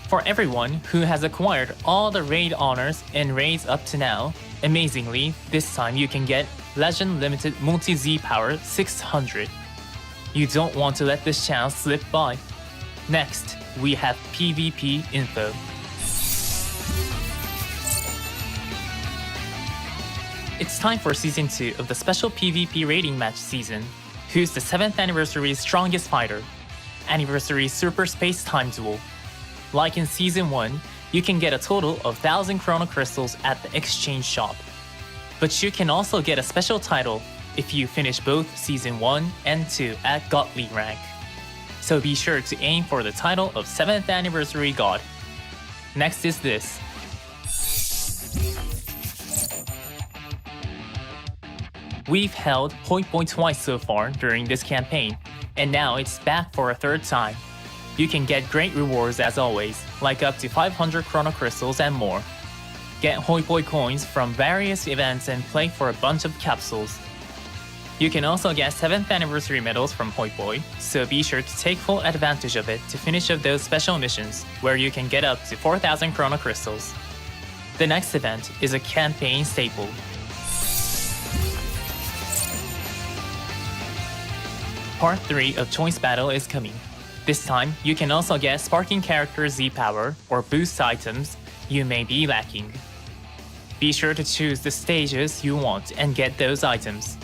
For everyone who has acquired all the raid honors and raids up to now, amazingly, this time you can get Legend Limited Multi-Z Power 600. You don't want to let this chance slip by. Next, we have PvP info. It's time for Season 2 of the special PvP rating match season. Who's the 7th anniversary's strongest fighter? Anniversary Super Space Time Duel. Like in Season 1, you can get a total of 1,000 Chrono Crystals at the exchange shop. But you can also get a special title if you finish both Season 1 and 2 at Godly rank. So be sure to aim for the title of 7th Anniversary God. Next is this. We've held Hoi Poi twice so far during this campaign, and now it's back for a third time. You can get great rewards as always, like up to 500 Chrono Crystals and more. Get Hoi Poi coins from various events and play for a bunch of capsules. You can also get 7th anniversary medals from Hoi Poi, so be sure to take full advantage of it to finish up those special missions, where you can get up to 4,000 Chrono Crystals. The next event is a campaign staple. Part 3 of Choice Battle is coming. This time, you can also get Sparking Character Z-Power or boost items you may be lacking. Be sure to choose the stages you want and get those items.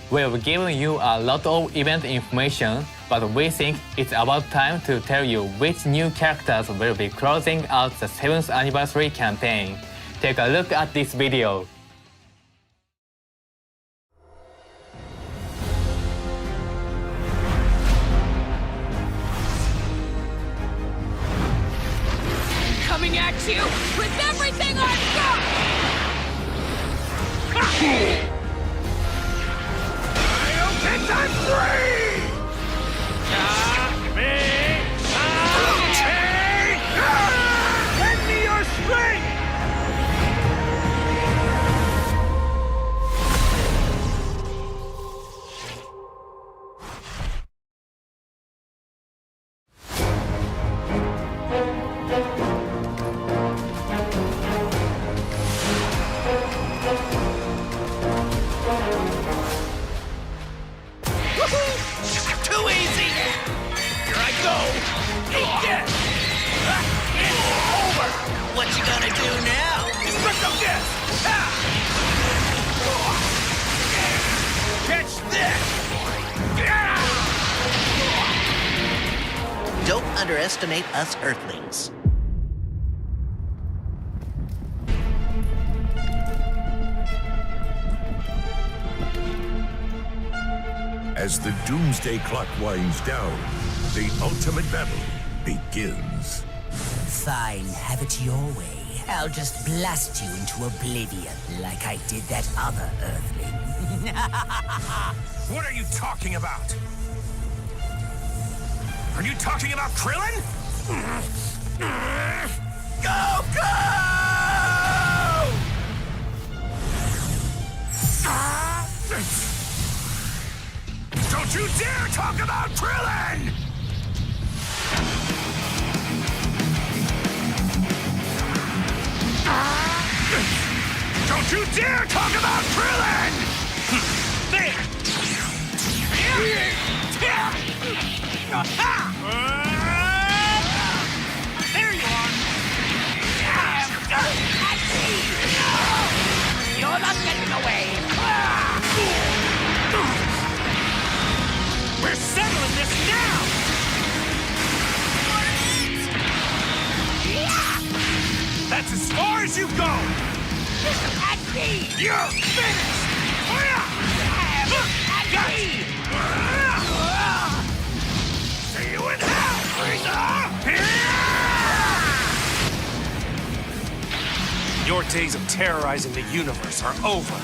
We've given you a lot of event information, but we think it's about time to tell you which new characters will be closing out the 7th anniversary campaign. Take a look at this video. Coming at you with everything I've got! I don't think I'm free! Lend me your strength! Too easy! Here I go! Eat this! It's over! What you gonna do now? Crystal Disc! Catch this! Don't underestimate us Earthlings. As the doomsday clock winds down, the ultimate battle begins. Fine, have it your way. I'll just blast you into oblivion like I did that other Earthling. What are you talking about? Are you talking about Krillin? Go, go! Don't you dare talk about Krillin! Don't you dare talk about Krillin! There! There you are! You're not getting away! We're settling this now! That's as far as you go! At me! You're finished! At me! See you in hell, Frieza! Your days of terrorizing the universe are over.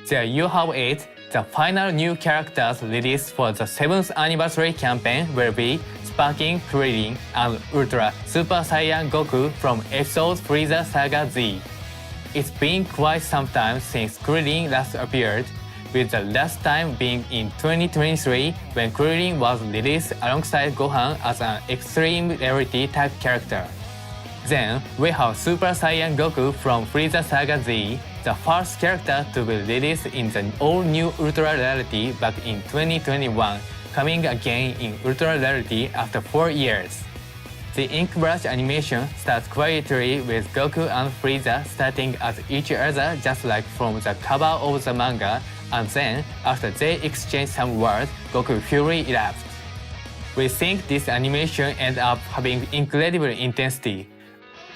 There you have it. The final new characters released for the 7th anniversary campaign will be Sparking Krillin and Ultra Super Saiyan Goku from episode Frieza Saga Z. It's been quite some time since Krillin last appeared, with the last time being in 2023 when Krillin was released alongside Gohan as an extreme rarity type character. Then we have Super Saiyan Goku from Frieza Saga Z, the first character to be released in the all-new Ultra Rarity back in 2021, coming again in Ultra Rarity after 4 years. The ink brush animation starts quietly with Goku and Frieza starting at each other just like from the cover of the manga, and then, after they exchange some words, Goku Fury erupts. We think this animation ends up having incredible intensity.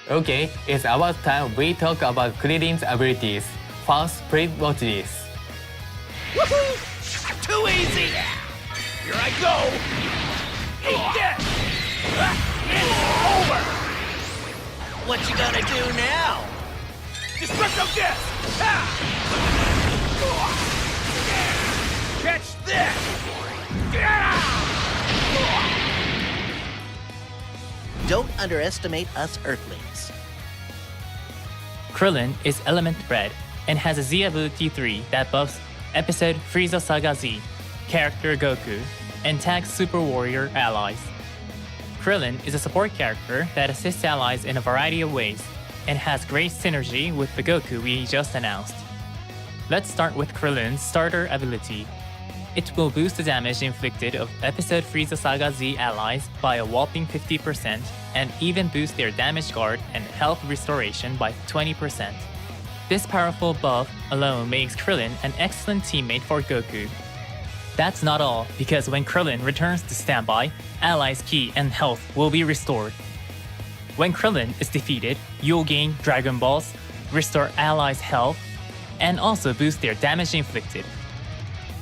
Okay, it's about time we talk about Krillin's abilities. First, please watch this. Woohoo! Too easy! Here I go! Eat this! It's over! What you gonna do now? Destructo Disc! Catch this! Don't underestimate us Earthlings. Krillin is Element Red and has a Z ability 3 that buffs episode Frieza Saga Z, character Goku, and tags Super Warrior allies. Krillin is a support character that assists allies in a variety of ways and has great synergy with the Goku we just announced. Let's start with Krillin's starter ability. It will boost the damage inflicted of episode Frieza Saga Z allies by a whopping 50% and even boost their damage guard and health restoration by 20%. This powerful buff alone makes Krillin an excellent teammate for Goku. That's not all, because when Krillin returns to standby, allies' ki and health will be restored. When Krillin is defeated, you'll gain Dragon Balls, restore allies' health, and also boost their damage inflicted.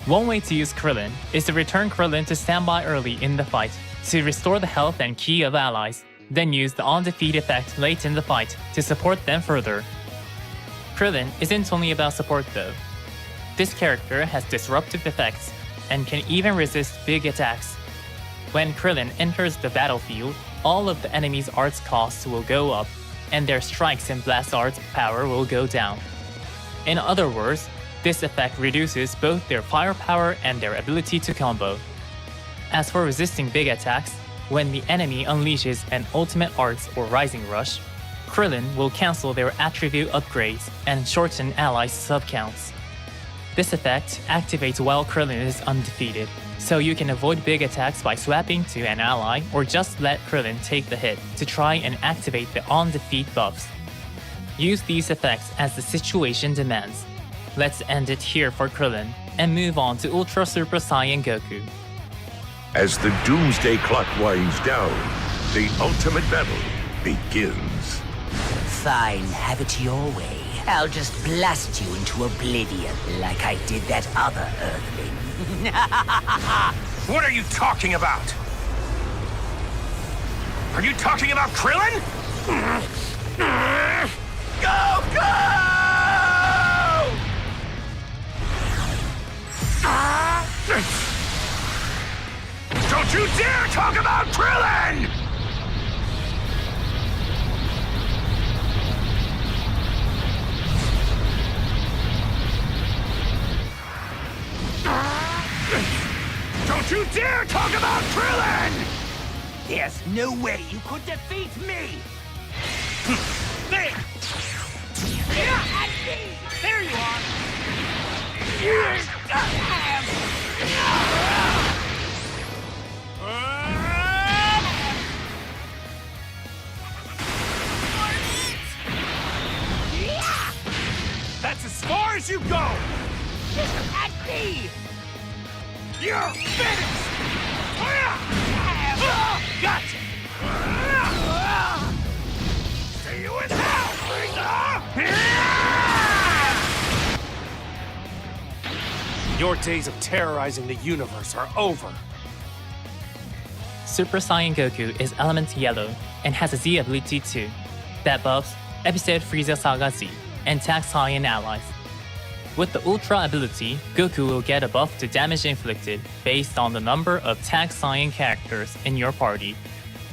One way to use Krillin is to return Krillin to standby early in the fight to restore the health and ki of allies, then use the on-defeat effect late in the fight to support them further. Krillin isn't only about support though. This character has disruptive effects and can even resist big attacks. When Krillin enters the battlefield, all of the enemy's arts costs will go up, and their strikes and blast arts power will go down. In other words, this effect reduces both their firepower and their ability to combo. As for resisting big attacks, when the enemy unleashes an ultimate arts or rising rush, Krillin will cancel their attribute upgrades and shorten allies' sub-counts. This effect activates while Krillin is undefeated, so you can avoid big attacks by swapping to an ally or just let Krillin take the hit to try and activate the on-defeat buffs. Use these effects as the situation demands. Let's end it here for Krillin and move on to Ultra Super Saiyan Goku. As the doomsday clock winds down, the ultimate battle begins. Fine, have it your way. I'll just blast you into oblivion like I did that other Earthling. What are you talking about? Are you talking about Krillin? Don't you dare talk about Krillin! Don't you dare talk about Krillin! There's no way you could defeat me! There! There you are! That's as far as you go! At me! You're finished! Gotcha! See you in hell, Frieza! Your days of terrorizing the universe are over. Super Saiyan Goku is Element Yellow and has a Z ability 2 that buffs episode Frieza Saga Z and tags Saiyan allies. With the Ultra ability, Goku will get a buff to damage inflicted based on the number of tagged Saiyan characters in your party.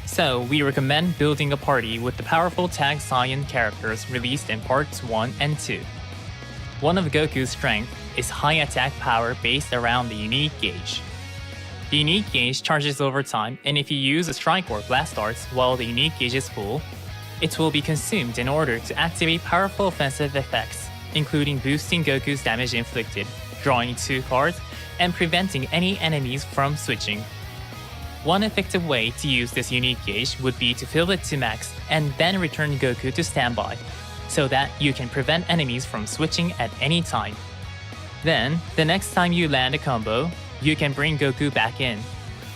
So, we recommend building a party with the powerful Tag Saiyan characters released in parts 1 and 2. One of Goku's strengths is high attack power based around the unique gauge. The unique gauge charges over time, and if you use a strike or blast arts while the unique gauge is full, it will be consumed in order to activate powerful offensive effects, including boosting Goku's damage inflicted, drawing 2 cards, and preventing any enemies from switching. One effective way to use this unique gauge would be to fill it to max and then return Goku to standby, so that you can prevent enemies from switching at any time. Then, the next time you land a combo, you can bring Goku back in,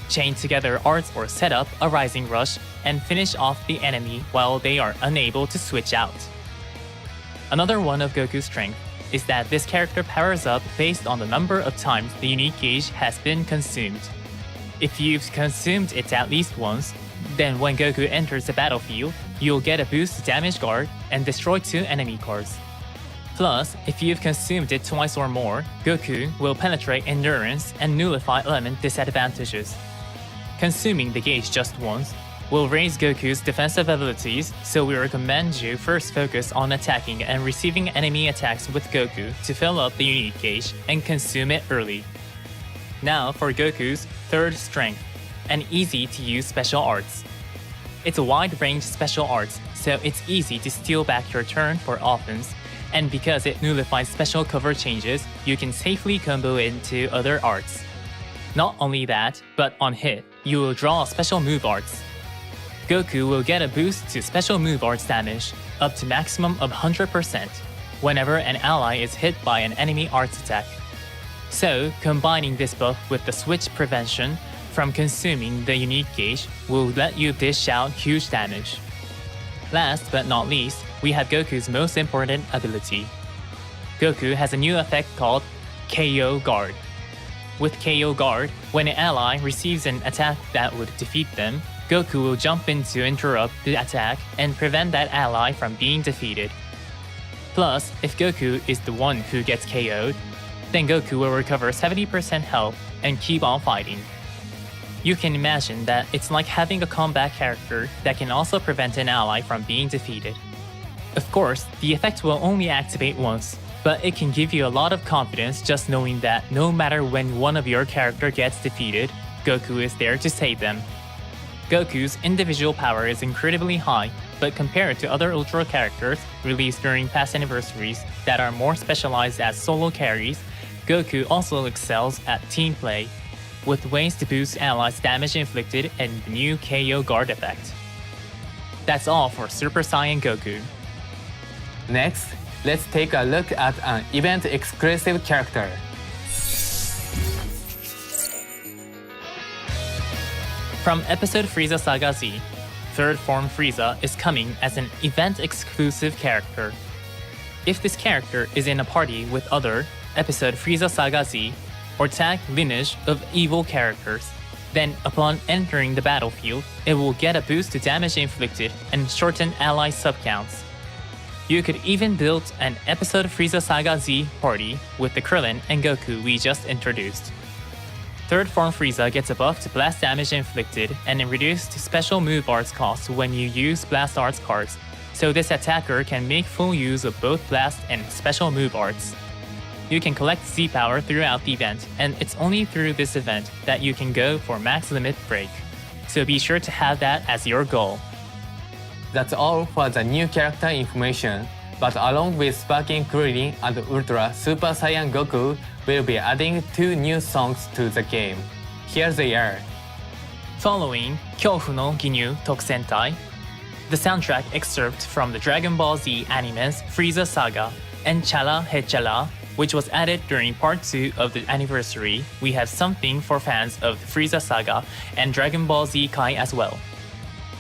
chain together arts or set up a Rising Rush, and finish off the enemy while they are unable to switch out. Another one of Goku's strengths is that this character powers up based on the number of times the unique gauge has been consumed. If you've consumed it at least once, then when Goku enters the battlefield, you'll get a boost to damage guard and destroy 2 enemy cards. Plus, if you've consumed it twice or more, Goku will penetrate endurance and nullify element disadvantages. Consuming the gauge just once will raise Goku's defensive abilities, so we recommend you first focus on attacking and receiving enemy attacks with Goku to fill up the unique gauge and consume it early. Now for Goku's third strength, an easy-to-use special arts. It's a wide-range special arts, so it's easy to steal back your turn for offense, and because it nullifies special cover changes, you can safely combo into other arts. Not only that, but on hit, you will draw special move arts. Goku will get a boost to special move arts damage, up to maximum of 100%, whenever an ally is hit by an enemy arts attack. So, combining this buff with the switch prevention from consuming the unique gauge will let you dish out huge damage. Last but not least, we have Goku's most important ability. Goku has a new effect called KO Guard. With KO Guard, when an ally receives an attack that would defeat them, Goku will jump in to interrupt the attack and prevent that ally from being defeated. Plus, if Goku is the one who gets KO'd, then Goku will recover 70% health and keep on fighting. You can imagine that it's like having a combat character that can also prevent an ally from being defeated. Of course, the effect will only activate once, but it can give you a lot of confidence just knowing that no matter when one of your character gets defeated, Goku is there to save them. Goku's individual power is incredibly high, but compared to other Ultra characters released during past anniversaries that are more specialized as solo carries, Goku also excels at team play, with ways to boost allies' damage inflicted and the new KO Guard effect. That's all for Super Saiyan Goku. Next, let's take a look at an event-exclusive character. From episode Frieza Saga Z, Third Form Frieza is coming as an event-exclusive character. If this character is in a party with other episode Frieza Saga Z or tag lineage of evil characters, then upon entering the battlefield, it will get a boost to damage inflicted and shorten ally subcounts. You could even build an episode Frieza Saga Z party with the Krillin and Goku we just introduced. Third Form Frieza gets a buff to blast damage inflicted and a reduced special move arts cost when you use blast arts cards, so this attacker can make full use of both blast and special move arts. You can collect Z power throughout the event, and it's only through this event that you can go for max limit break, so be sure to have that as your goal. That's all for the new character information, but along with Sparking Krillin and Ultra Super Saiyan Goku, we'll be adding 2 new songs to the game. Here they are. Following 恐怖の義乳特戦隊, the soundtrack excerpt from the Dragon Ball Z anime's Frieza Saga, and Chala He Chala, which was added during part 2 of the anniversary, we have something for fans of the Frieza Saga and Dragon Ball Z Kai as well.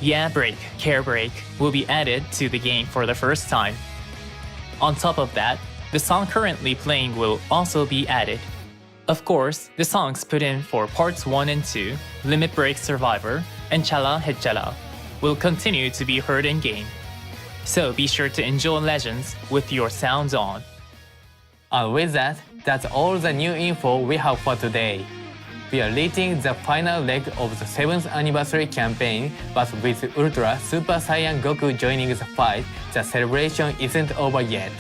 Yeah Break, Care Break will be added to the game for the first time. On top of that, the song currently playing will also be added. Of course, the songs put in for parts 1 and 2, Limit Break Survivor, and Chala He Chala, will continue to be heard in game. So be sure to enjoy Legends with your sounds on. And with that, that's all the new info we have for today. we are reaching the final leg of the 7th anniversary campaign, but with Ultra Super Saiyan Goku joining the fight, the celebration isn't over yet.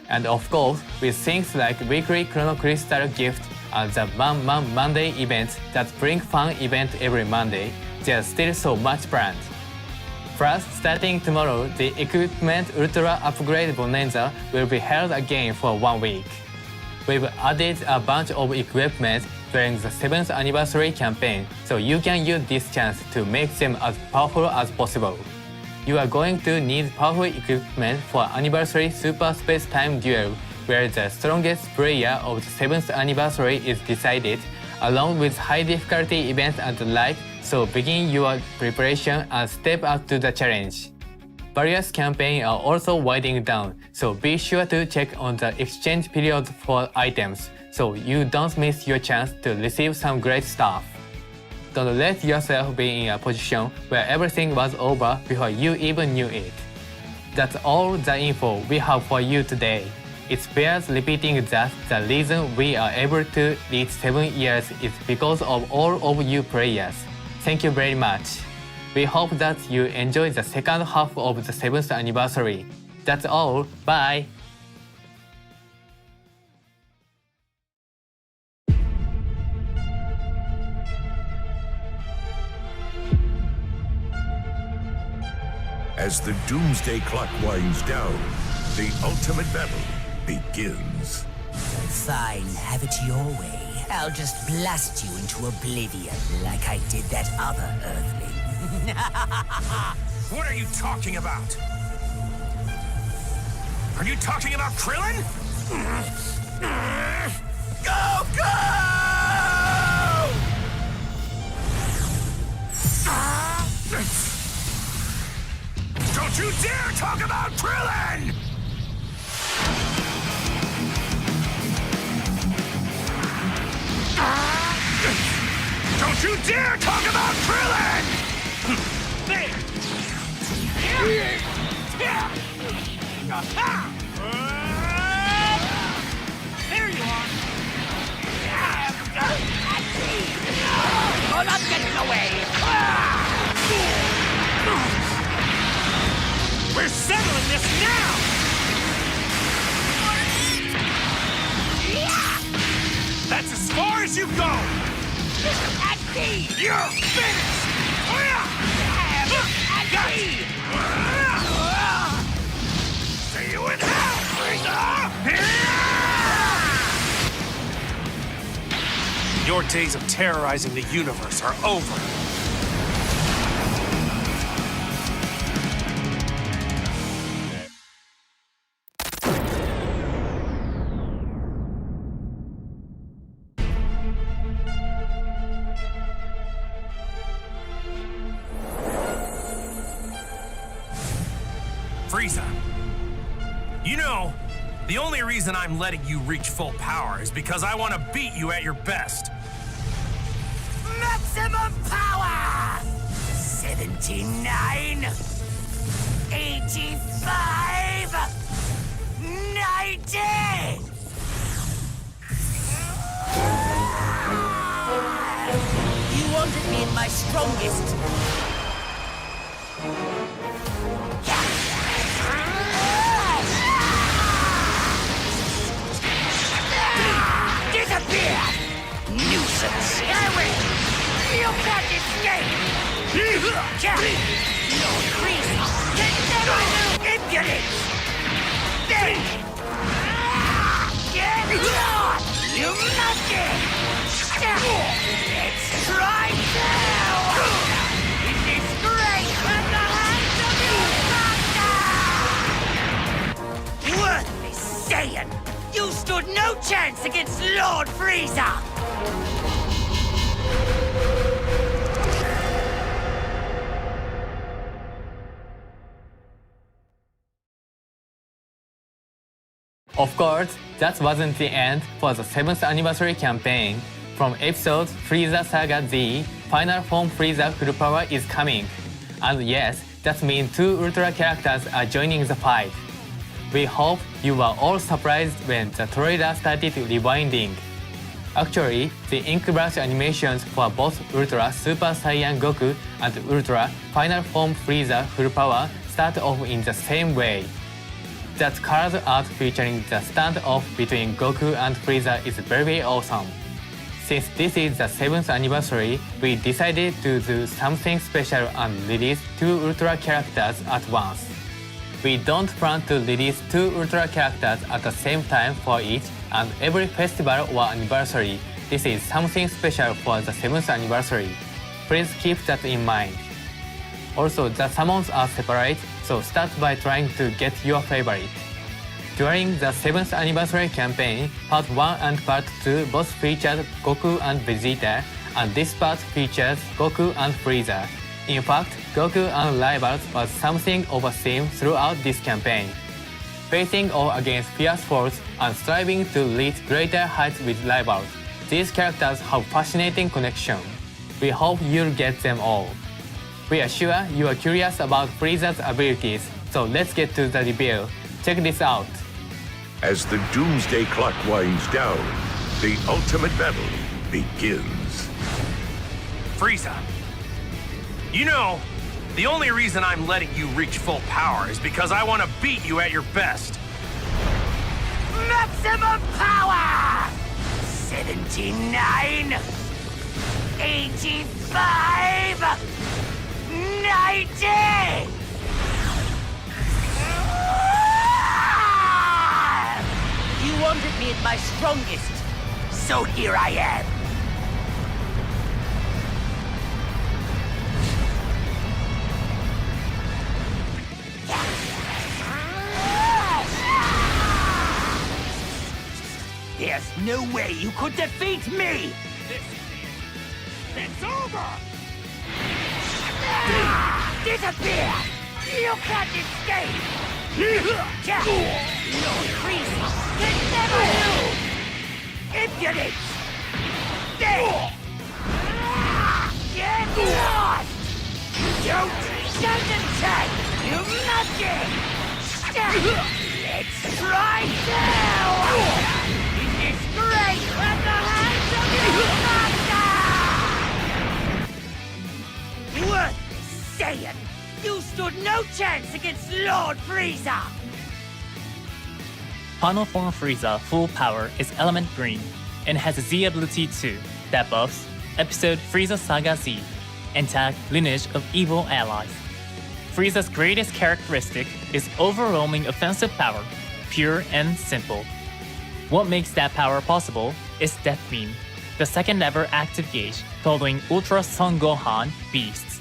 And of course, with things like weekly Chrono Crystal gift and the Man Monday events that bring fun event every Monday, there's still so much planned. Plus, starting tomorrow, the Equipment Ultra Upgrade Bonanza will be held again for 1 week. We've added a bunch of equipment during the 7th anniversary campaign, so you can use this chance to make them as powerful as possible. You are going to need powerful equipment for Anniversary Super Space Time Duel, where the strongest player of the 7th anniversary is decided, along with high difficulty events and the like, so begin your preparation and step up to the challenge. Various campaigns are also winding down, so be sure to check on the exchange period for items, so you don't miss your chance to receive some great stuff. Don't let yourself be in a position where everything was over before you even knew it. That's all the info we have for you today. It bears repeating that the reason we are able to reach 7 years is because of all of you players. Thank you very much. We hope that you enjoy the second half of the 7th anniversary. That's all. Bye! As the doomsday clock winds down, the ultimate battle begins. Fine, have it your way. I'll just blast you into oblivion like I did that other Earthling. What are you talking about? Are you talking about Krillin? Goku! Don't you dare talk about Krillin! Don't you dare talk about Krillin! There! There you are! Oh, I'm getting away! We're settling this now! That's as far as you go! You're finished! See you in hell, Frieza! Your days of terrorizing the universe are over. Frieza, you know, the only reason I'm letting you reach full power is because I want to beat you at your best. Maximum power! 79, 85, 90! You wanted me at my strongest. Disappear! Nuisance! I win! You can't escape! Jack! No crease! Can never do impudence! Then! Get lost! You monkey! Let's try now! In disgrace at the hands of you, master! Worthless Saiyan! You stood no chance against Lord Frieza! Of course, that wasn't the end for the 7th anniversary campaign. From episode Frieza Saga Z, Final Form Frieza Full Power is coming. And yes, that means 2 Ultra characters are joining the fight. We hope you were all surprised when the trailer started rewinding. Actually, the Ink Brush animations for both Ultra Super Saiyan Goku and Ultra Final Form Frieza Full Power start off in the same way. That card art featuring the standoff between Goku and Frieza is very awesome. Since this is the 7th anniversary, we decided to do something special and release 2 Ultra characters at once. We don't plan to release 2 Ultra characters at the same time for each and every festival or anniversary. This is something special for the 7th anniversary. Please keep that in mind. Also, the summons are separate, so start by trying to get your favorite. During the 7th anniversary campaign, Part 1 and Part 2 both featured Goku and Vegeta, and this part features Goku and Frieza. In fact, Goku and Rivals was something of a theme throughout this campaign. Facing off against fierce foes and striving to reach greater heights with rivals, these characters have fascinating connection. We hope you'll get them all. We are sure you are curious about Frieza's abilities, so let's get to the review. Check this out. As the doomsday clock winds down, the ultimate battle begins. Frieza. You know, the only reason I'm letting you reach full power is because I want to beat you at your best. Maximum power! 79! 85! 90! You wanted me at my strongest, so here I am. There's no way you could defeat me! It's over! Disappear! You can't escape! Lord Frieza can never lose! Impudence! Get lost! Don't attack! You nothing! Let's try now! Disgrace at the hands of your master! Worth saying! You stood no chance against Lord Frieza! Final Form Frieza Full Power is Element Green and has a Z ability too that buffs Episode Frieza Saga Z and tag Lineage of Evil Allies. Frieza's greatest characteristic is overwhelming offensive power, pure and simple. What makes that power possible is Death Beam, the second ever active gauge following Ultra Son Gohan Beasts.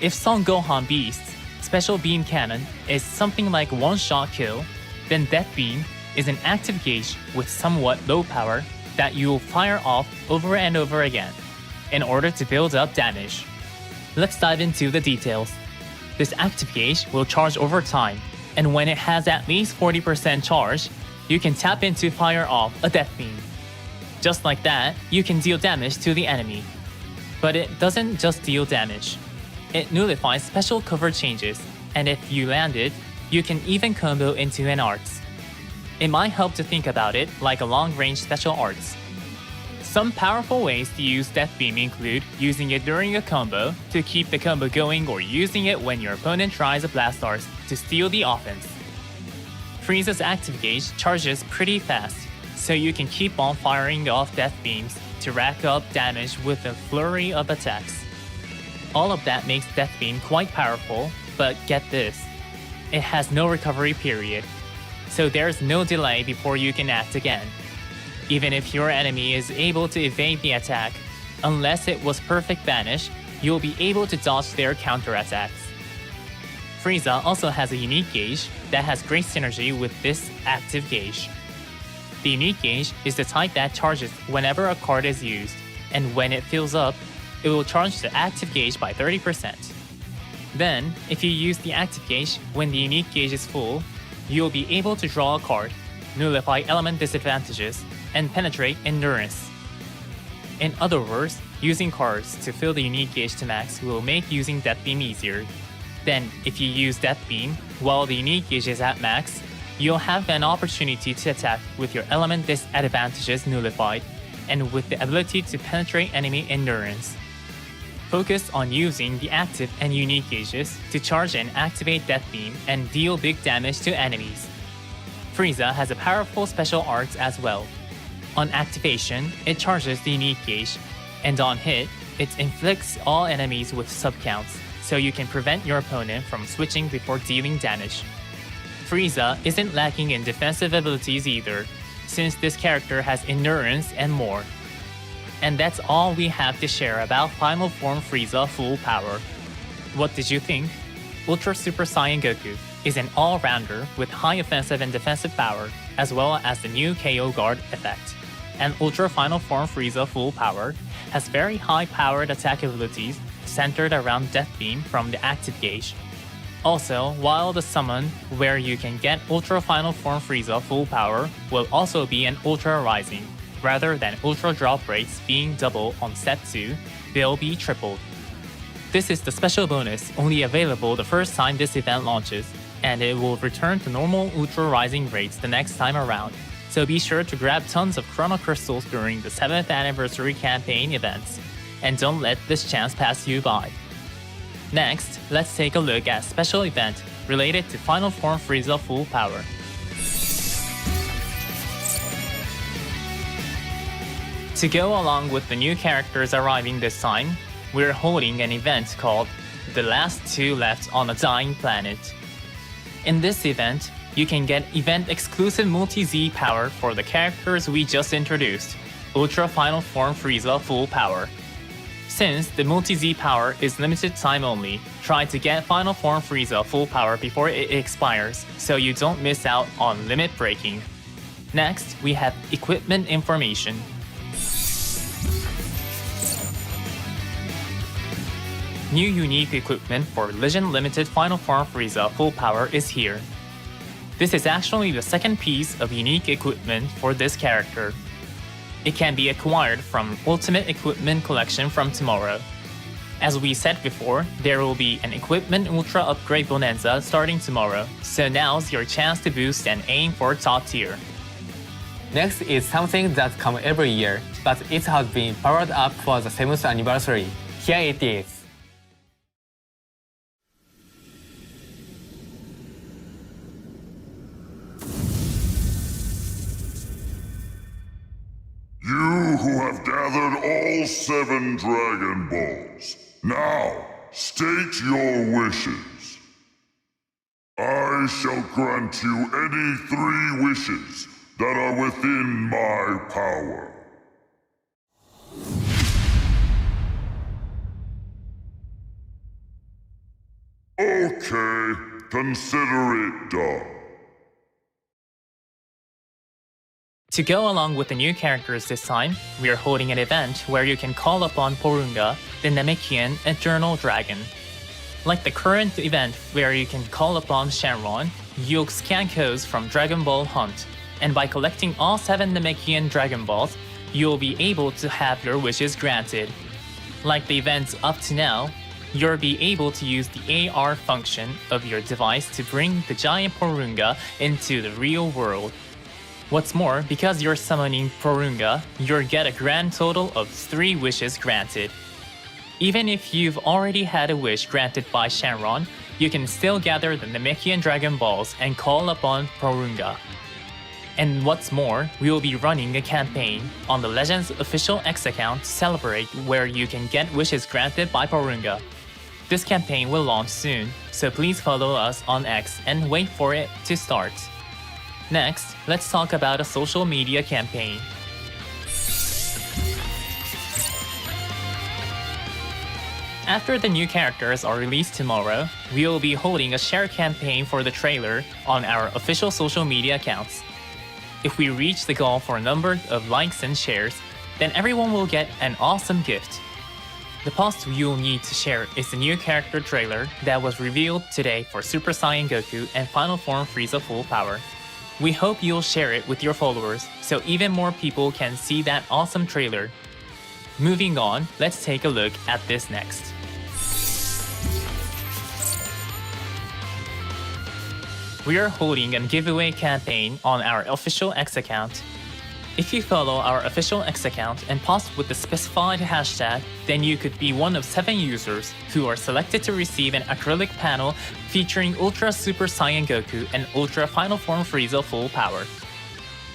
If Son Gohan Beasts Special Beam Cannon is something like one-shot kill, then Death Beam is an active gauge with somewhat low power that you will fire off over and over again in order to build up damage. Let's dive into the details. This active gauge will charge over time, and when it has at least 40% charge, you can tap in to fire off a Death Beam. Just like that, you can deal damage to the enemy. But it doesn't just deal damage. It nullifies special cover changes, and if you land it, you can even combo into an arts. It might help to think about it like a long-range special arts. Some powerful ways to use Death Beam include using it during a combo to keep the combo going or using it when your opponent tries a blast arts to steal the offense. Frieza's active gauge charges pretty fast, so you can keep on firing off Death Beams to rack up damage with a flurry of attacks. All of that makes Death Beam quite powerful, but get this, it has no recovery period, so there's no delay before you can act again. Even if your enemy is able to evade the attack, unless it was perfect banish, you'll be able to dodge their counterattacks. Frieza also has a unique gauge that has great synergy with this active gauge. The unique gauge is the type that charges whenever a card is used, and when it fills up, it will charge the active gauge by 30%. Then, if you use the active gauge when the unique gauge is full, you'll be able to draw a card, nullify element disadvantages, and penetrate endurance. In other words, using cards to fill the unique gauge to max will make using Death Beam easier. Then, if you use Death Beam while the unique gauge is at max, you'll have an opportunity to attack with your element disadvantages nullified, and with the ability to penetrate enemy endurance. Focus on using the active and unique gauges to charge and activate Death Beam and deal big damage to enemies. Frieza has a powerful special arts as well. On activation, it charges the unique gauge, and on hit, it inflicts all enemies with sub-counts, so you can prevent your opponent from switching before dealing damage. Frieza isn't lacking in defensive abilities either, since this character has endurance and more. And that's all we have to share about Final Form Frieza Full Power. What did you think? Ultra Super Saiyan Goku is an all-rounder with high offensive and defensive power, as well as the new KO Guard effect. And Ultra Final Form Frieza Full Power has very high-powered attack abilities centered around Death Beam from the active gauge. Also, while the summon where you can get Ultra Final Form Frieza Full Power will also be an Ultra Rising, rather than Ultra drop rates being double on Step 2, they'll be tripled. This is the special bonus only available the first time this event launches, and it will return to normal Ultra Rising rates the next time around, so be sure to grab tons of Chrono Crystals during the 7th Anniversary Campaign events, and don't let this chance pass you by. Next, let's take a look at a special event related to Final Form Frieza Full Power. To go along with the new characters arriving this time, we're holding an event called The Last Two Left on a Dying Planet. In this event, you can get event-exclusive Multi-Z power for the characters we just introduced, Ultra Final Form Frieza Full Power. Since the Multi-Z power is limited time only, try to get Final Form Frieza Full Power before it expires so you don't miss out on limit breaking. Next, we have equipment information. New unique equipment for Legend Limited Final Form Frieza Full Power is here. This is actually the second piece of unique equipment for this character. It can be acquired from Ultimate Equipment Collection from tomorrow. As we said before, there will be an Equipment Ultra Upgrade Bonanza starting tomorrow, so now's your chance to boost and aim for top tier. Next is something that comes every year, but it has been powered up for the 7th anniversary. Here it is. You who have gathered all 7 Dragon Balls, now state your wishes. I shall grant you any 3 wishes that are within my power. Okay, consider it done. To go along with the new characters this time, we are holding an event where you can call upon Porunga, the Namekian Eternal Dragon. Like the current event where you can call upon Shenron, you'll scan codes from Dragon Ball Hunt, and by collecting all 7 Namekian Dragon Balls, you'll be able to have your wishes granted. Like the events up to now, you'll be able to use the AR function of your device to bring the giant Porunga into the real world. What's more, because you're summoning Porunga, you'll get a grand total of 3 wishes granted. Even if you've already had a wish granted by Shenron, you can still gather the Namekian Dragon Balls and call upon Porunga. And what's more, we will be running a campaign on the Legends official X account to celebrate where you can get wishes granted by Porunga. This campaign will launch soon, so please follow us on X and wait for it to start. Next, let's talk about a social media campaign. After the new characters are released tomorrow, we will be holding a share campaign for the trailer on our official social media accounts. If we reach the goal for a number of likes and shares, then everyone will get an awesome gift. The post you'll need to share is the new character trailer that was revealed today for Super Saiyan Goku and Final Form Frieza Full Power. We hope you'll share it with your followers so even more people can see that awesome trailer. Moving on, let's take a look at this next. We are holding a giveaway campaign on our official X account. If you follow our official X account and post with the specified hashtag, then you could be one of 7 users who are selected to receive an acrylic panel featuring Ultra Super Saiyan Goku and Ultra Final Form Frieza Full Power.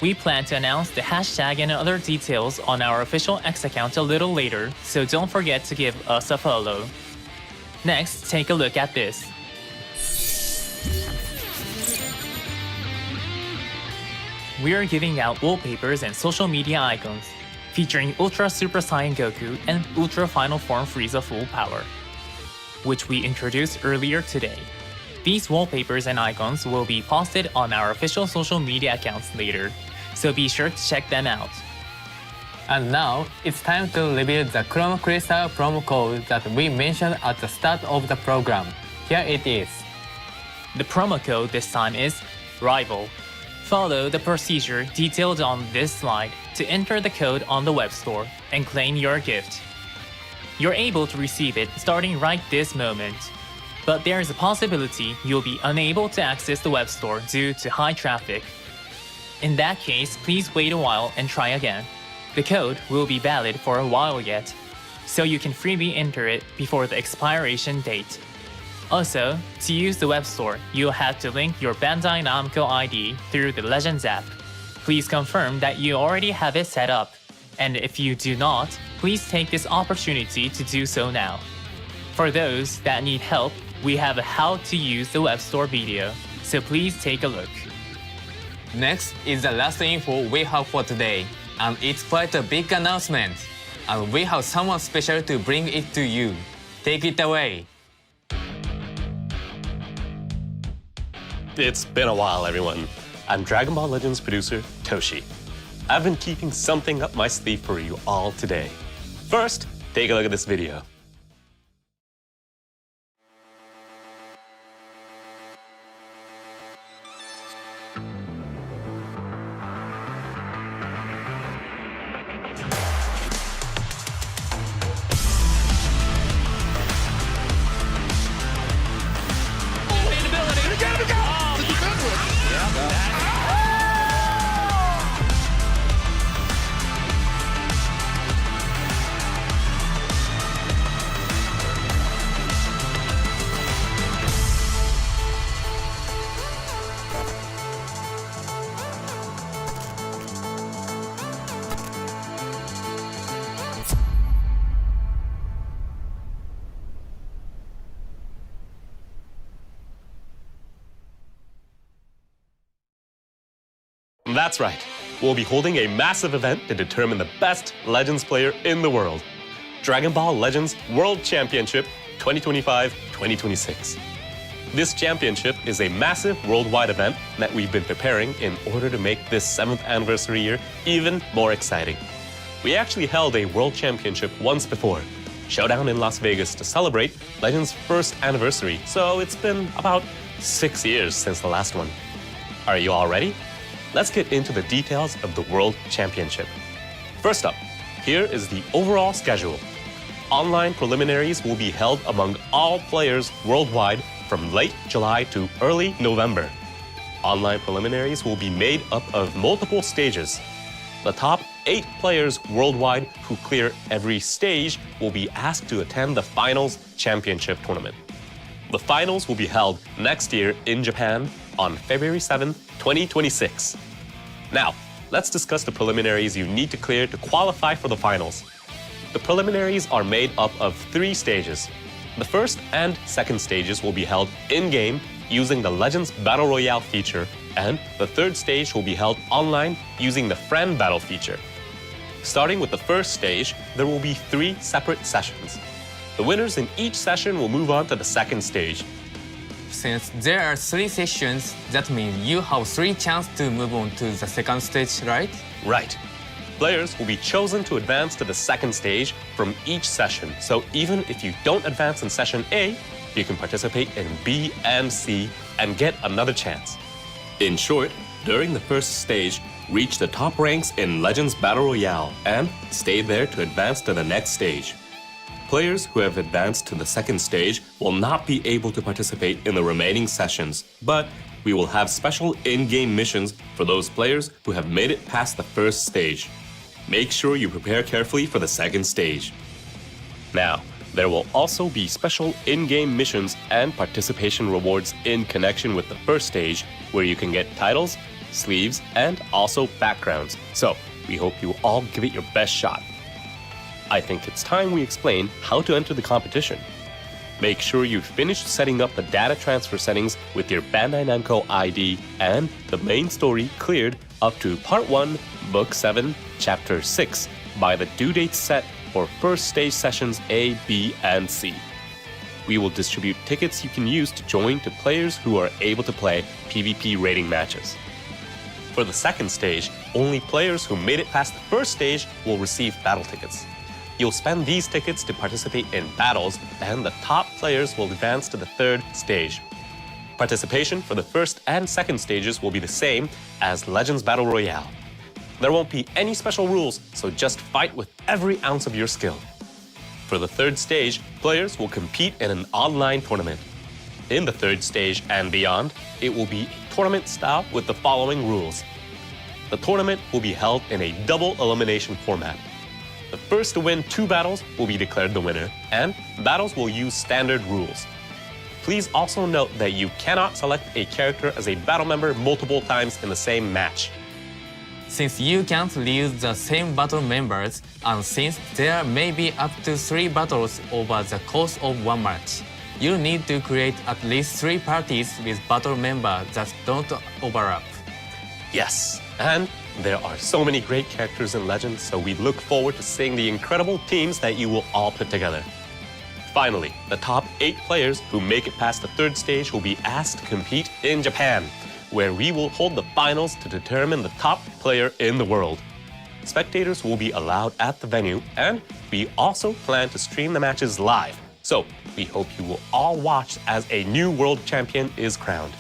We plan to announce the hashtag and other details on our official X account a little later, so don't forget to give us a follow. Next, take a look at this. We are giving out wallpapers and social media icons featuring Ultra Super Saiyan Goku and Ultra Final Form Frieza Full Power, which we introduced earlier today. These wallpapers and icons will be posted on our official social media accounts later, so be sure to check them out. And now, it's time to reveal the Chrono Crystal promo code that we mentioned at the start of the program. Here it is. The promo code this time is RIVAL. Follow the procedure detailed on this slide to enter the code on the web store and claim your gift. You're able to receive it starting right this moment, but there is a possibility you'll be unable to access the web store due to high traffic. In that case, please wait a while and try again. The code will be valid for a while yet, so you can freely enter it before the expiration date. Also, to use the web store, you'll have to link your Bandai Namco ID through the Legends app. Please confirm that you already have it set up, and if you do not, please take this opportunity to do so now. For those that need help, we have a how to use the web store video, so please take a look. Next is the last info we have for today, and it's quite a big announcement. And we have someone special to bring it to you. Take it away. It's been a while, everyone. I'm Dragon Ball Legends producer Toshi. I've been keeping something up my sleeve for you all today. First, take a look at this video. That's right. We'll be holding a massive event to determine the best Legends player in the world. Dragon Ball Legends World Championship 2025-2026. This championship is a massive worldwide event that we've been preparing in order to make this 7th anniversary year even more exciting. We actually held a World Championship once before, Showdown in Las Vegas, to celebrate Legends' first anniversary, so it's been about 6 years since the last one. Are you all ready? Let's get into the details of the World Championship. First up, here is the overall schedule. Online preliminaries will be held among all players worldwide from late July to early November. Online preliminaries will be made up of multiple stages. The top 8 players worldwide who clear every stage will be asked to attend the Finals Championship tournament. The finals will be held next year in Japan on February 7, 2026. Now, let's discuss the preliminaries you need to clear to qualify for the finals. The preliminaries are made up of 3 stages. The first and second stages will be held in-game using the Legends Battle Royale feature, and the third stage will be held online using the Friend Battle feature. Starting with the first stage, there will be 3 separate sessions. The winners in each session will move on to the second stage. Since there are 3 sessions, that means you have 3 chances to move on to the second stage, right? Right. Players will be chosen to advance to the second stage from each session, so even if you don't advance in session A, you can participate in B and C and get another chance. In short, during the first stage, reach the top ranks in Legends Battle Royale and stay there to advance to the next stage. Players who have advanced to the second stage will not be able to participate in the remaining sessions, but we will have special in-game missions for those players who have made it past the first stage. Make sure you prepare carefully for the second stage. Now, there will also be special in-game missions and participation rewards in connection with the first stage, where you can get titles, sleeves, and also backgrounds. So, we hope you all give it your best shot. I think it's time we explain how to enter the competition. Make sure you've finished setting up the data transfer settings with your Bandai Namco ID and the main story cleared up to Part 1, Book 7, Chapter 6 by the due dates set for first stage sessions A, B, and C. We will distribute tickets you can use to join to players who are able to play PvP rating matches. For the second stage, only players who made it past the first stage will receive battle tickets. You'll spend these tickets to participate in battles, and the top players will advance to the third stage. Participation for the first and second stages will be the same as Legends Battle Royale. There won't be any special rules, so just fight with every ounce of your skill. For the third stage, players will compete in an online tournament. In the third stage and beyond, it will be a tournament style with the following rules. The tournament will be held in a double elimination format. The first to win 2 battles will be declared the winner, and battles will use standard rules. Please also note that you cannot select a character as a battle member multiple times in the same match. Since you can't use the same battle members, and since there may be up to 3 battles over the course of one match, you need to create at least 3 parties with battle members that don't overlap. Yes, and there are so many great characters in Legends, so we look forward to seeing the incredible teams that you will all put together. Finally, the top 8 players who make it past the third stage will be asked to compete in Japan, where we will hold the finals to determine the top player in the world. Spectators will be allowed at the venue, and we also plan to stream the matches live. So, we hope you will all watch as a new world champion is crowned.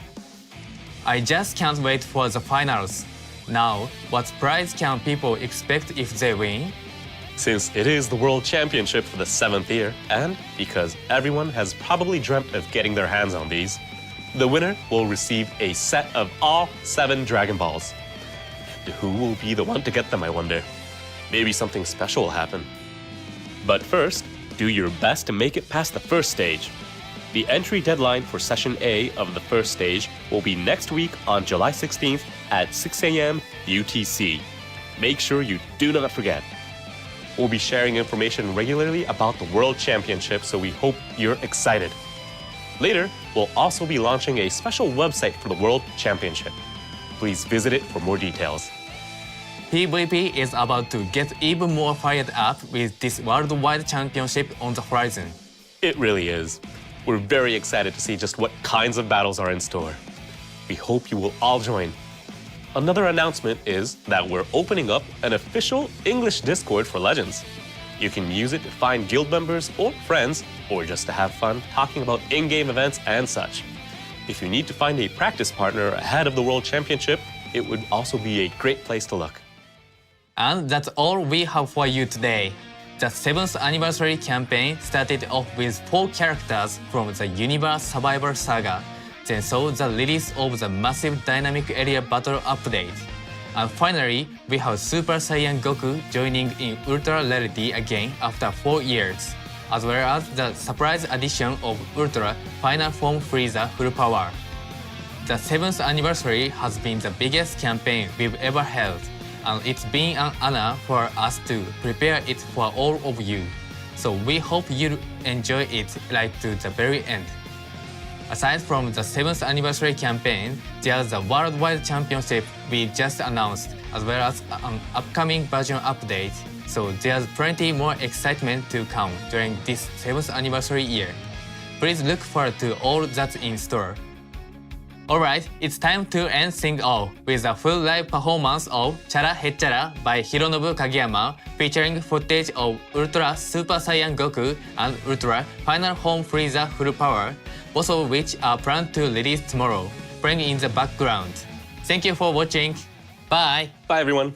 I just can't wait for the finals. Now, what prize can people expect if they win? Since it is the World Championship for the 7th year, and because everyone has probably dreamt of getting their hands on these, the winner will receive a set of all 7 Dragon Balls. And who will be the one to get them, I wonder? Maybe something special will happen. But first, do your best to make it past the first stage. The entry deadline for Session A of the first stage will be next week on July 16th at 6 a.m. UTC. Make sure you do not forget. We'll be sharing information regularly about the World Championship, so we hope you're excited. Later, we'll also be launching a special website for the World Championship. Please visit it for more details. PvP is about to get even more fired up with this worldwide championship on the horizon. It really is. We're very excited to see just what kinds of battles are in store. We hope you will all join. Another announcement is that we're opening up an official English Discord for Legends. You can use it to find guild members or friends, or just to have fun talking about in-game events and such. If you need to find a practice partner ahead of the World Championship, it would also be a great place to look. And that's all we have for you today. The 7th anniversary campaign started off with 4 characters from the Universe Survivor Saga, then saw the release of the massive dynamic area battle update. And finally, we have Super Saiyan Goku joining in Ultra Rarity again after 4 years, as well as the surprise addition of Ultra Final Form Frieza Full Power. The 7th anniversary has been the biggest campaign we've ever held, and it's been an honor for us to prepare it for all of you. So we hope you enjoy it right to the very end. Aside from the 7th anniversary campaign, there's the Worldwide Championship we just announced, as well as an upcoming version update. So there's plenty more excitement to come during this 7th anniversary year. Please look forward to all that's in store. Alright, it's time to end things off with a full live performance of Chara Hechara by Hironobu Kageyama, featuring footage of Ultra Super Saiyan Goku and Ultra Final Form Frieza Full Power, both of which are planned to release tomorrow, playing in the background. Thank you for watching. Bye! Bye, everyone.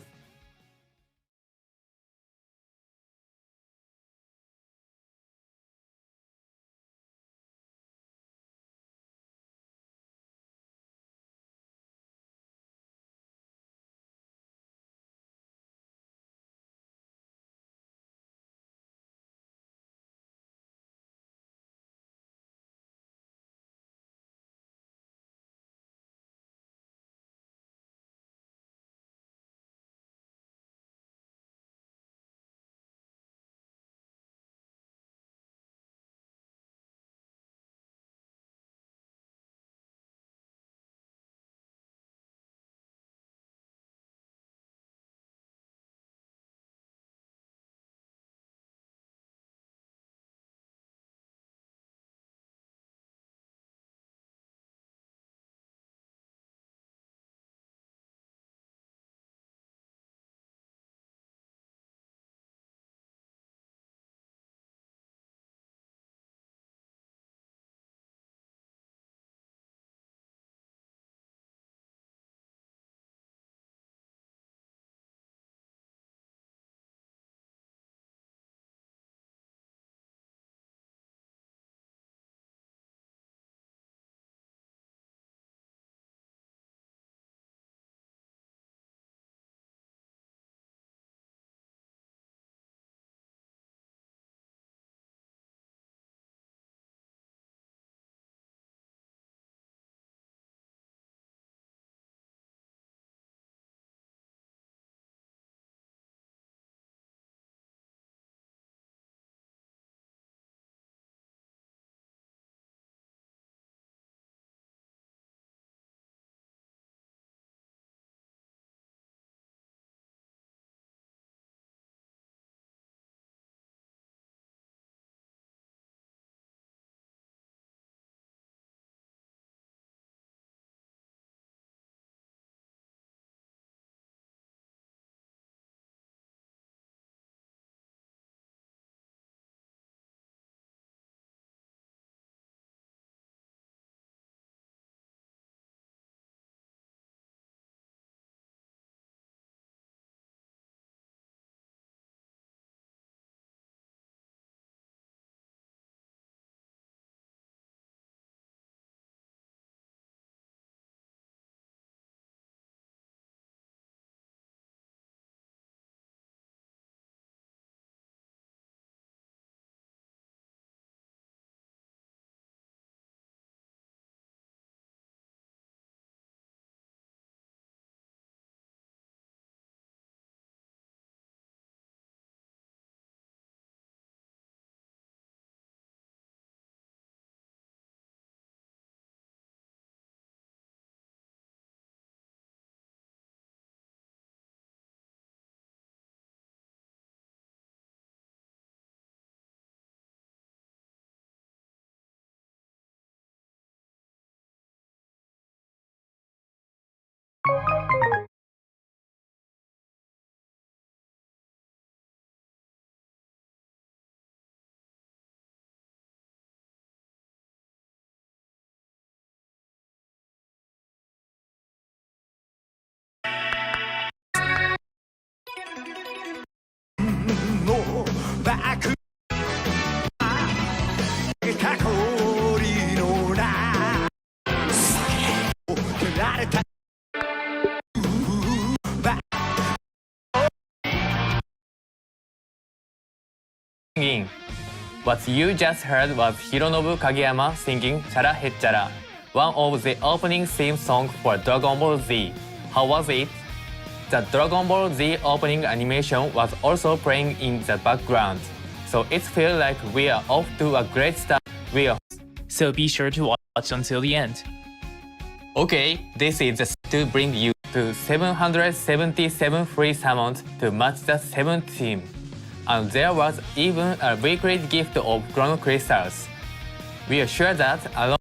singing. What you just heard was Hironobu Kageyama singing Chara Hechara, one of the opening theme songs for Dragon Ball Z. How was it? The Dragon Ball Z opening animation was also playing in the background, so it feels like we are off to a great start. So be sure to watch until the end. Okay, this is just to bring you to 777 free summons to match the 7th team. And there was even a weekly gift of Chrono Crystals. We are sure that along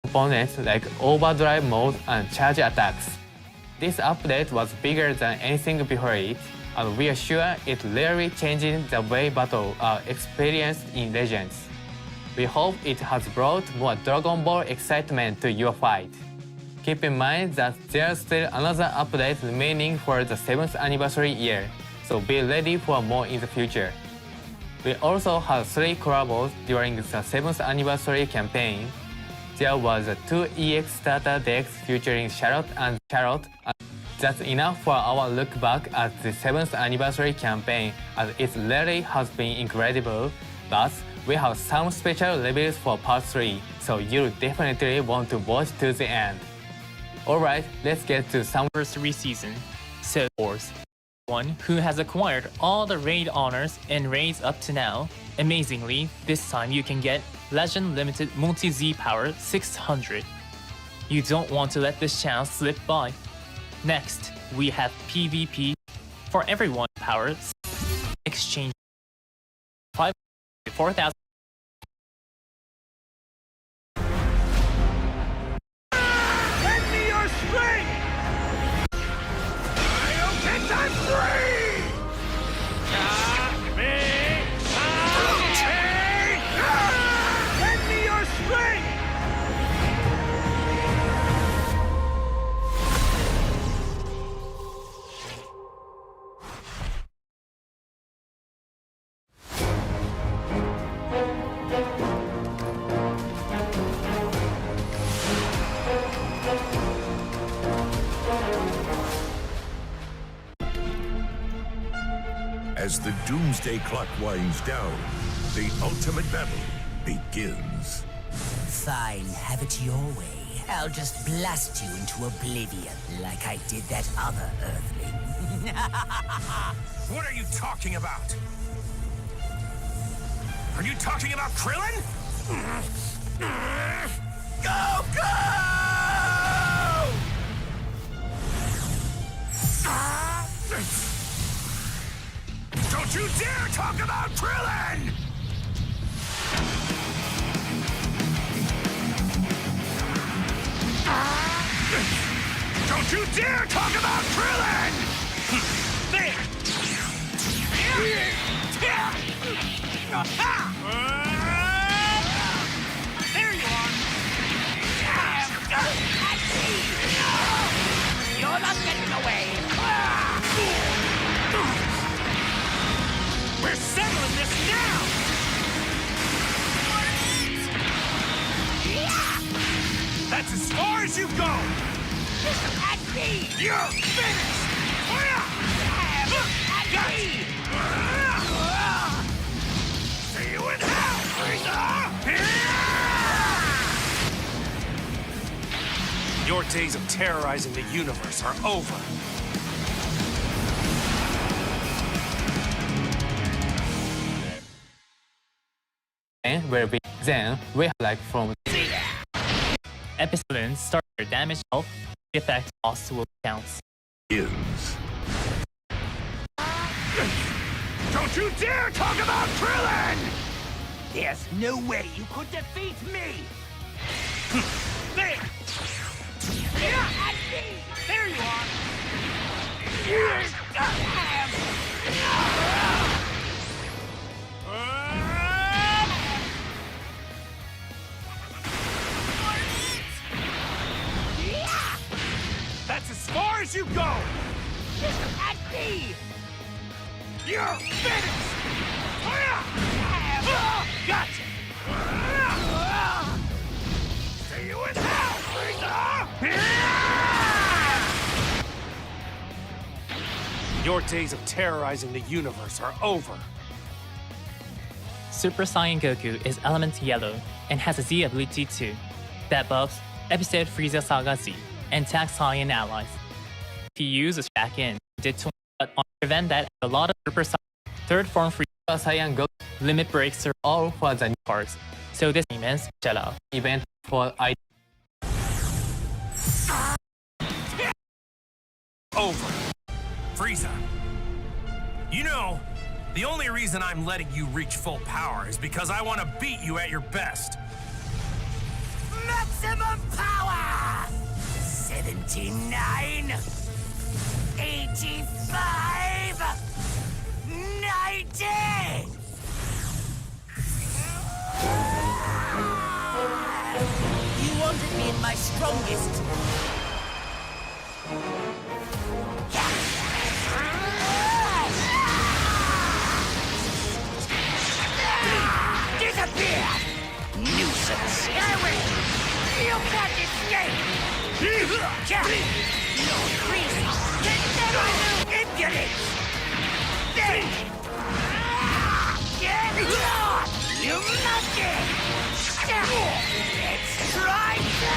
components like overdrive mode and charge attacks. This update was bigger than anything before it, and we are sure it really changing the way battles are experienced in Legends. We hope it has brought more Dragon Ball excitement to your fight. Keep in mind that there's still another update remaining for the 7th anniversary year, so be ready for more in the future. We also had 3 collabos during the 7th anniversary campaign. There was a 2 EX starter decks featuring Charlotte and Charlotte. That's enough for our look back at the 7th anniversary campaign, as it really has been incredible. But we have some special reviews for part 3, so you'll definitely want to watch to the end. Alright, let's get to some Anniversary season. So, one who has acquired all the raid honors and raids up to now. Amazingly, this time you can get Legend Limited Multi-Z Power 600. You don't want to let this chance slip by. Next, we have PvP for everyone Power Exchange 4,000. Lend me your strength! I'm free! Lend me your strength! As the doomsday clock winds down, the ultimate battle begins. Fine, have it your way. I'll just blast you into oblivion like I did that other Earthling. What are you talking about? Are you talking about Krillin? Go, go! Don't you dare talk about Krillin! Don't you dare talk about Krillin! There! There you are! You're not getting away! We're settling this now! That's as far as you go! You're finished! See you in hell, Frieza! Your days of terrorizing the universe are over. And will be then we like from Episode start your damage health, effect loss will count. Begins. Don't you dare talk about Krillin! There's no way you could defeat me! There! There you are! That's as far as you go! You're finished! Gotcha! See you in hell, Frieza! Your days of terrorizing the universe are over. Super Saiyan Goku is element yellow and has a Z ability too, that buffs Episode Frieza Saga Z and attacks Saiyan allies. If you use a back in, did 20, but on prevent that a lot of Super Saiyan third form Frieza Saiyan Goku limit breaks are all for the new cards, so this immense Jello. event for I. Over. Frieza. You know, the only reason I'm letting you reach full power is because I want to beat you at your best. Maximum power! 79, 85, 90! You wanted me in my strongest. Disappear! Nuisance! You can't escape! No reason! Never knew impudence! You monkey! It's trying to!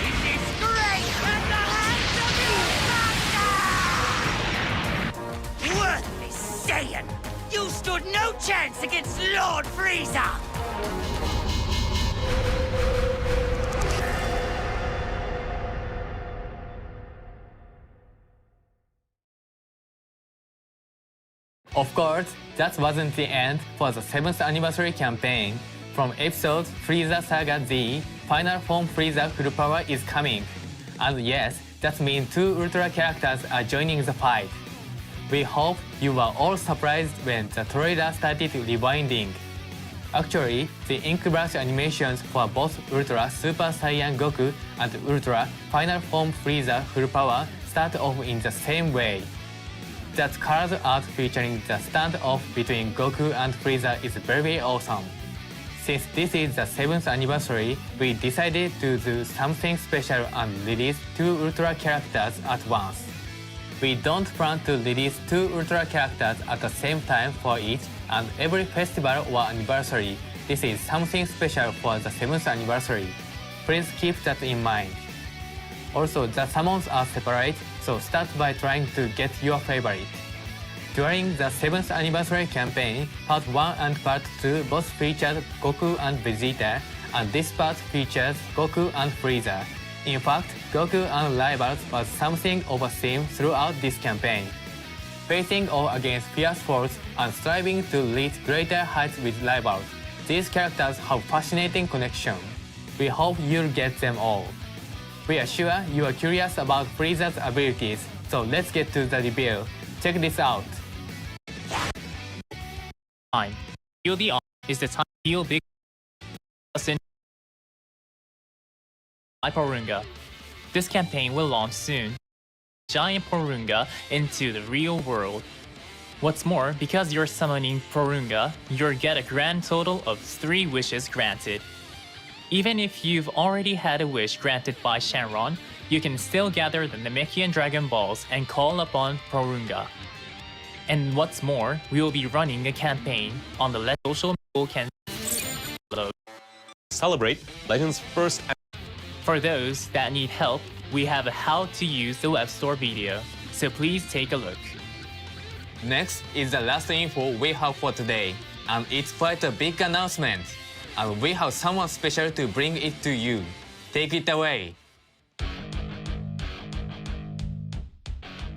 In disgrace at the hands of you, master! Worthless Saiyan! You stood no chance against Lord Frieza! Of course, that wasn't the end for the 7th anniversary campaign. From episode Frieza Saga Z, Final Form Frieza Full Power is coming. And yes, that means 2 Ultra characters are joining the fight. We hope you were all surprised when the trailer started rewinding. Actually, the ink brush animations for both Ultra Super Saiyan Goku and Ultra Final Form Frieza Full Power start off in the same way. That card art featuring the standoff between Goku and Frieza is very awesome. Since this is the 7th anniversary, we decided to do something special and release 2 Ultra characters at once. We don't plan to release 2 Ultra characters at the same time for each, and every festival or anniversary. This is something special for the 7th anniversary. Please keep that in mind. Also, the summons are separate, so start by trying to get your favorite. During the 7th anniversary campaign, Part 1 and Part 2 both featured Goku and Vegeta, and this part features Goku and Frieza. In fact, Goku and Rivals was something of a theme throughout this campaign. facing off against fierce foes and striving to reach greater heights with rivals. These characters have fascinating connection. We hope you'll get them all. We are sure you are curious about Frieza's abilities, so let's get to the reveal. Check this out. Time. Feel the is the time to feel big Porunga. This campaign will launch soon. Giant Porunga into the real world. What's more, because you're summoning Porunga, you'll get a grand total of 3 wishes granted. Even if you've already had a wish granted by Shenron, you can still gather the Namekian Dragon Balls and call upon Porunga. And what's more, we will be running a campaign on the social media Celebrate Legends' first. For those that need help, we have a how to use the web store video, so please take a look. Next is the last info we have for today, and it's quite a big announcement. And we have someone special to bring it to you. Take it away.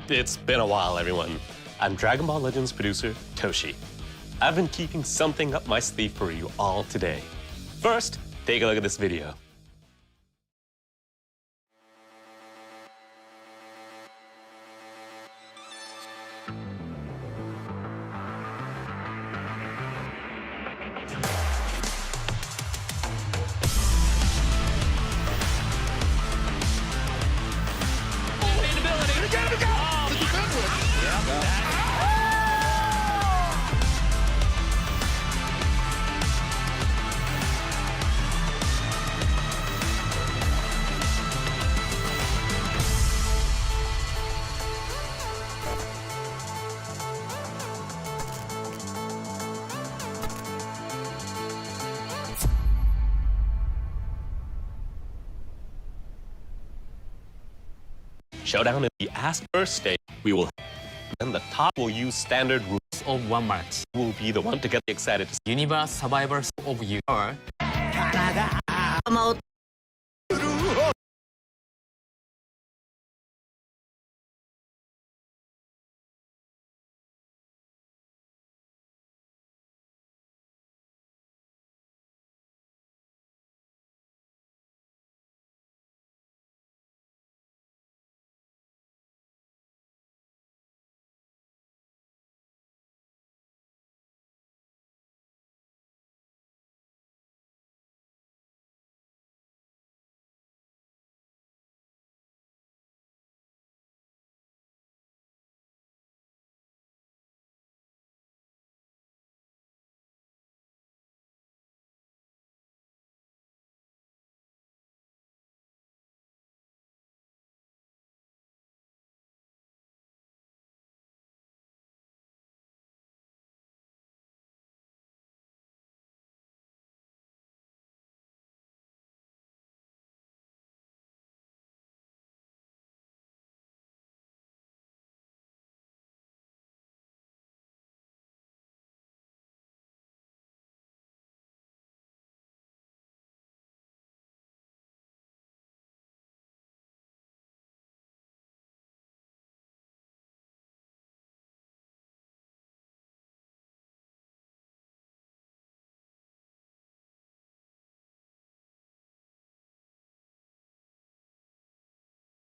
It's been a while, everyone. I'm Dragon Ball Legends producer Toshi. I've been keeping something up my sleeve for you all today. First, take a look at this video. Showdown in the Ask First stage. We will, and the top will use standard rules Of one match. will be the one to get excited to see. Universe Survivors of You.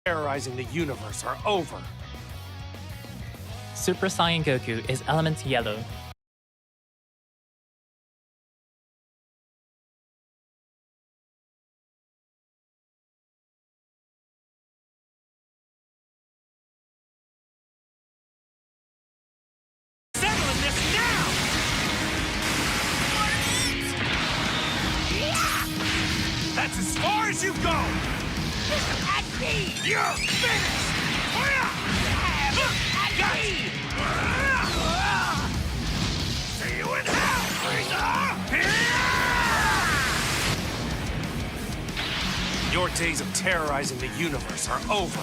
Terrorizing the universe are over. Super Saiyan Goku is element yellow. Settling this now! That's as far as you go! You're finished! See you in hell, Frieza! Your days of terrorizing the universe are over.